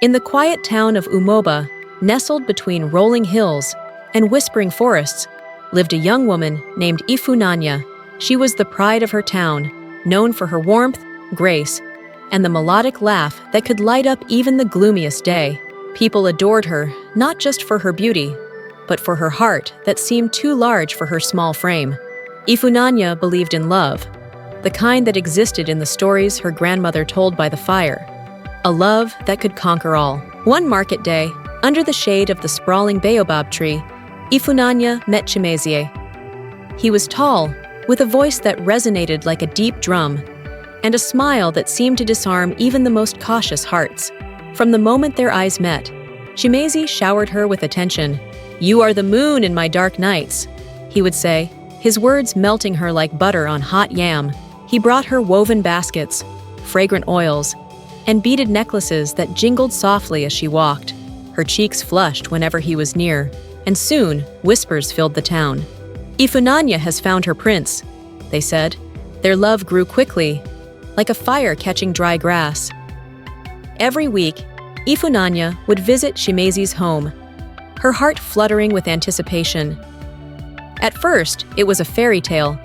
In the quiet town of Umoba, nestled between rolling hills and whispering forests, lived a young woman named Ifunanya. She was the pride of her town, known for her warmth, grace, and the melodic laugh that could light up even the gloomiest day. People adored her, not just for her beauty, but for her heart that seemed too large for her small frame. Ifunanya believed in love, the kind that existed in the stories her grandmother told by the fire. A love that could conquer all. One market day, under the shade of the sprawling baobab tree, Ifunanya met Chimezie. He was tall, with a voice that resonated like a deep drum, and a smile that seemed to disarm even the most cautious hearts. From the moment their eyes met, Chimezie showered her with attention. "You are the moon in my dark nights," he would say, his words melting her like butter on hot yam. He brought her woven baskets, fragrant oils, and beaded necklaces that jingled softly as she walked. Her cheeks flushed whenever he was near, and soon whispers filled the town. "Ifunanya has found her prince," they said. Their love grew quickly, like a fire catching dry grass. Every week, Ifunanya would visit Chimezie's home, her heart fluttering with anticipation. At first, it was a fairy tale.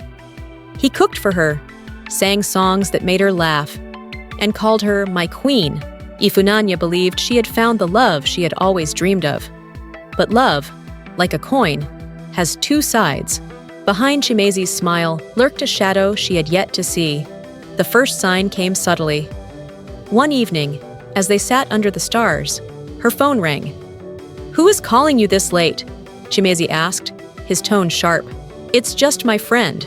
He cooked for her, sang songs that made her laugh, and called her my queen. Ifunanya believed she had found the love she had always dreamed of. But love, like a coin, has two sides. Behind Chimezie's smile lurked a shadow she had yet to see. The first sign came subtly. One evening, as they sat under the stars, her phone rang. "Who is calling you this late?" Chimezie asked, his tone sharp. "It's just my friend,"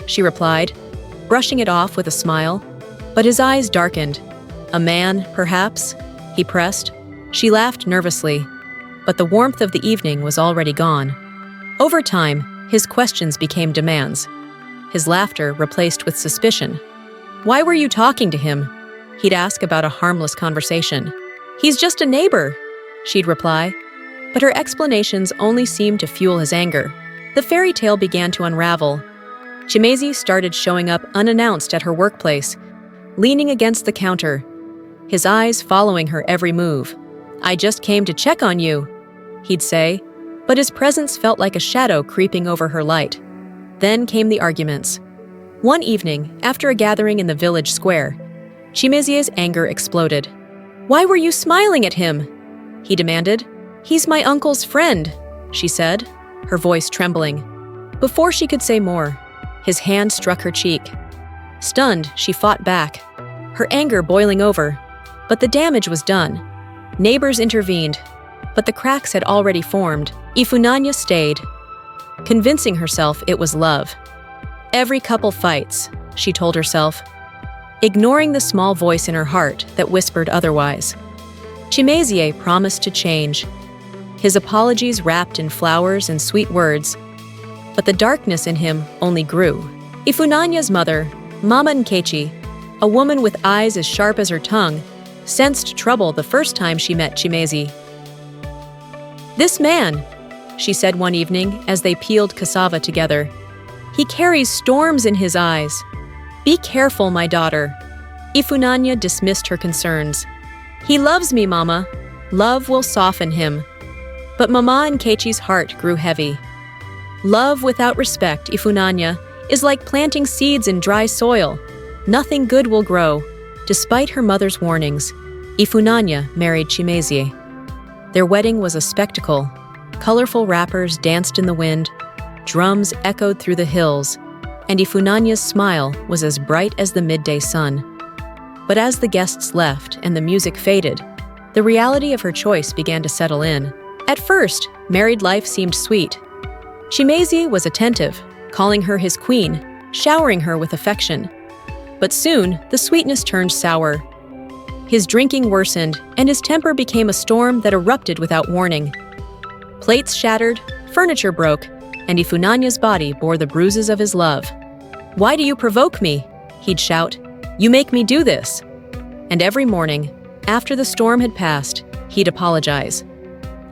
she replied, brushing it off with a smile. But his eyes darkened. "A man, perhaps?" he pressed. She laughed nervously, but the warmth of the evening was already gone. Over time, his questions became demands. His laughter replaced with suspicion. "Why were you talking to him?" He'd ask about a harmless conversation. "He's just a neighbor," she'd reply. But her explanations only seemed to fuel his anger. The fairy tale began to unravel. Chimezie started showing up unannounced at her workplace, leaning against the counter, his eyes following her every move. "I just came to check on you," he'd say, but his presence felt like a shadow creeping over her light. Then came the arguments. One evening, after a gathering in the village square, Chimezie's anger exploded. "Why were you smiling at him?" he demanded. "He's my uncle's friend," she said, her voice trembling. Before she could say more, his hand struck her cheek. Stunned, she fought back, her anger boiling over. But the damage was done. Neighbors intervened, but the cracks had already formed. Ifunanya stayed, convincing herself it was love. Every couple fights, she told herself, ignoring the small voice in her heart that whispered otherwise. Chimezie promised to change, his apologies wrapped in flowers and sweet words, but the darkness in him only grew. Ifunanya's mother, Mama Nkechi, a woman with eyes as sharp as her tongue, sensed trouble the first time she met Chimezie. "This man," she said one evening as they peeled cassava together, "he carries storms in his eyes. Be careful, my daughter." Ifunanya dismissed her concerns. "He loves me, Mama. Love will soften him." But Mama Nkechi's heart grew heavy. Love without respect, Ifunanya, is like planting seeds in dry soil. Nothing good will grow. Despite her mother's warnings, Ifunanya married Chimezie. Their wedding was a spectacle. Colorful wrappers danced in the wind, drums echoed through the hills, and Ifunanya's smile was as bright as the midday sun. But as the guests left and the music faded, the reality of her choice began to settle in. At first, married life seemed sweet. Chimezie was attentive, calling her his queen, showering her with affection. But soon, the sweetness turned sour. His drinking worsened, and his temper became a storm that erupted without warning. Plates shattered, furniture broke, and Ifunanya's body bore the bruises of his love. "Why do you provoke me?" he'd shout. "You make me do this." And every morning, after the storm had passed, he'd apologize.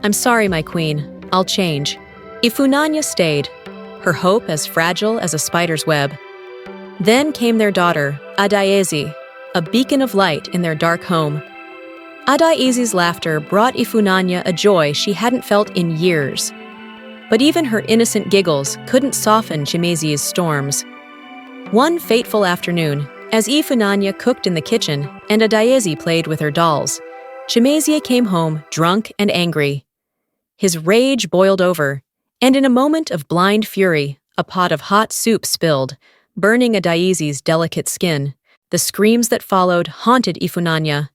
"I'm sorry, my queen. I'll change." Ifunanya stayed, her hope as fragile as a spider's web. Then came their daughter, Adaeze, a beacon of light in their dark home. Adaizi's laughter brought Ifunanya a joy she hadn't felt in years. But even her innocent giggles couldn't soften Chimezie's storms. One fateful afternoon, as Ifunanya cooked in the kitchen and Adaizi played with her dolls, Chimezie came home drunk and angry. His rage boiled over, and in a moment of blind fury, a pot of hot soup spilled, burning Adaizi's delicate skin. The screams that followed haunted Ifunanya.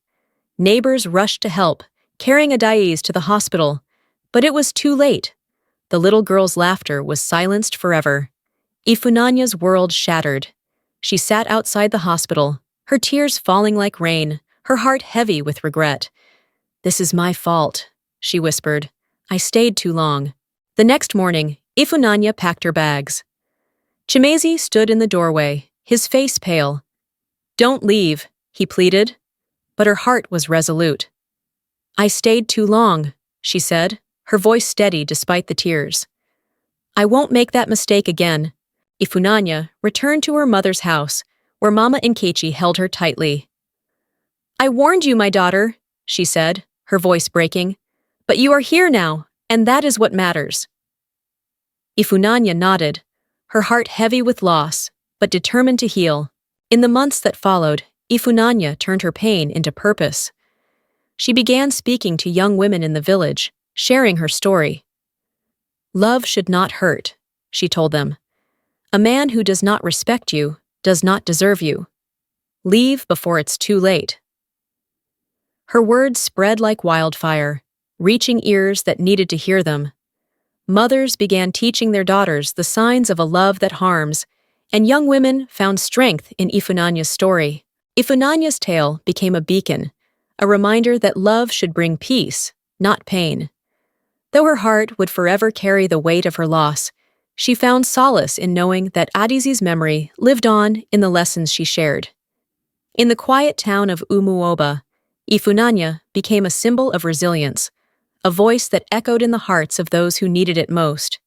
Neighbors rushed to help, carrying Adaiz to the hospital, but it was too late. The little girl's laughter was silenced forever. Ifunanya's world shattered. She sat outside the hospital, her tears falling like rain, her heart heavy with regret. "This is my fault," she whispered. "I stayed too long." The next morning, Ifunanya packed her bags. Chimezie stood in the doorway, his face pale. "Don't leave," he pleaded, but her heart was resolute. "I stayed too long," she said, her voice steady despite the tears. "I won't make that mistake again." Ifunanya returned to her mother's house, where Mama Nkechi held her tightly. "I warned you, my daughter," she said, her voice breaking, "but you are here now, and that is what matters." Ifunanya nodded, her heart heavy with loss, but determined to heal. In the months that followed, Ifunanya turned her pain into purpose. She began speaking to young women in the village, sharing her story. "Love should not hurt," she told them. "A man who does not respect you does not deserve you. Leave before it's too late." Her words spread like wildfire, reaching ears that needed to hear them. Mothers began teaching their daughters the signs of a love that harms, and young women found strength in Ifunanya's story. Ifunanya's tale became a beacon, a reminder that love should bring peace, not pain. Though her heart would forever carry the weight of her loss, she found solace in knowing that Adizi's memory lived on in the lessons she shared. In the quiet town of Umuoba, Ifunanya became a symbol of resilience, a voice that echoed in the hearts of those who needed it most.